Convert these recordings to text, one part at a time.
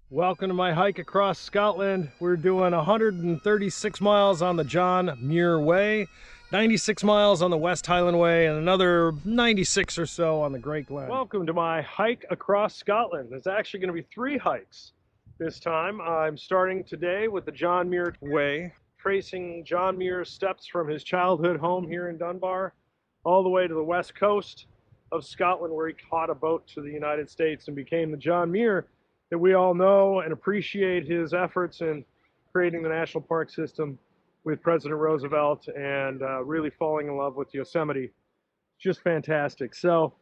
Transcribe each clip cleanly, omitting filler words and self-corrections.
Welcome to my hike across Scotland. We're doing 136 miles on the John Muir Way, 96 miles on the West Highland Way, and another 96 or so on the Great Glen. Welcome to my hike across Scotland. There's actually going to be 3 hikes this time. I'm starting today with the John Muir Way, tracing John Muir's steps from his childhood home here in Dunbar all the way to the west coast of Scotland, where he caught a boat to the United States and became the John Muir that we all know and appreciate his efforts in creating the national park system with President Roosevelt and really falling in love with Yosemite. Just fantastic. So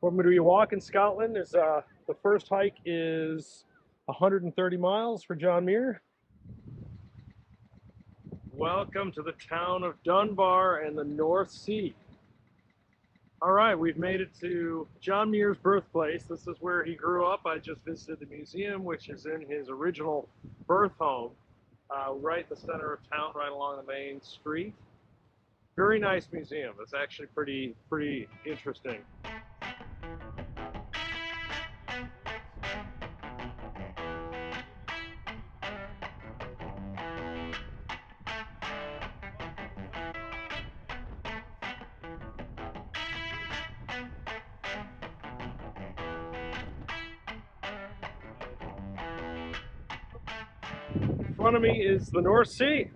what I'm going to be walking Scotland is the first hike is 130 miles for John Muir. Welcome to the town of Dunbar and the North Sea. All right, we've made it to John Muir's birthplace. This is where he grew up. I just visited the museum, which is in his original birth home, right in the center of town, right along the main street. Very nice museum. It's actually pretty interesting. In front of me is the North Sea.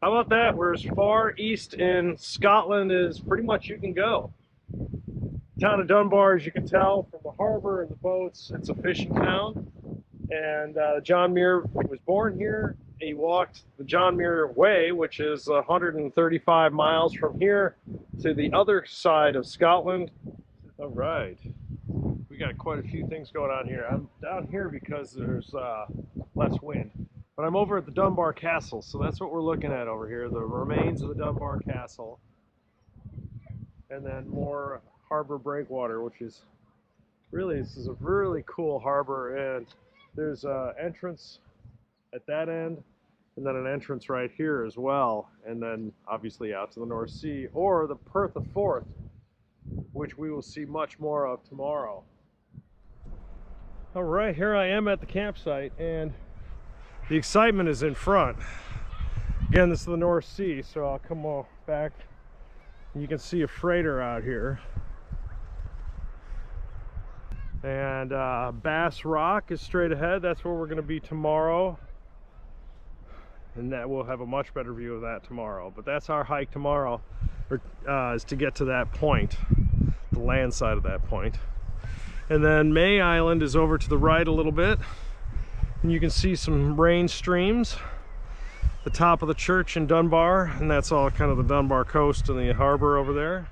How about that? We're as far east in Scotland as pretty much you can go. The town of Dunbar, as you can tell from the harbor and the boats, it's a fishing town. And John Muir was born here. He walked the John Muir Way, which is 135 miles from here to the other side of Scotland. All right. We got quite a few things going on here. I'm down here because there's less wind. But I'm over at the Dunbar Castle, so that's what we're looking at over here, the remains of the Dunbar Castle. And then more harbor breakwater, which is really, this is a really cool harbor, and there's an entrance at that end, and then an entrance right here as well, and then obviously out to the North Sea, or the Perth of Forth, which we will see much more of tomorrow. All right, here I am at the campsite, and the excitement is in front. Again, this is the North Sea, so I'll come back and you can see a freighter out here. And Bass Rock is straight ahead. That's where we're going to be tomorrow. And that we'll have a much better view of that tomorrow. But that's our hike tomorrow, is to get to that point, the land side of that point. And then May Island is over to the right a little bit. And you can see some rain streams, the top of the church in Dunbar, and that's all kind of the Dunbar coast and the harbor over there.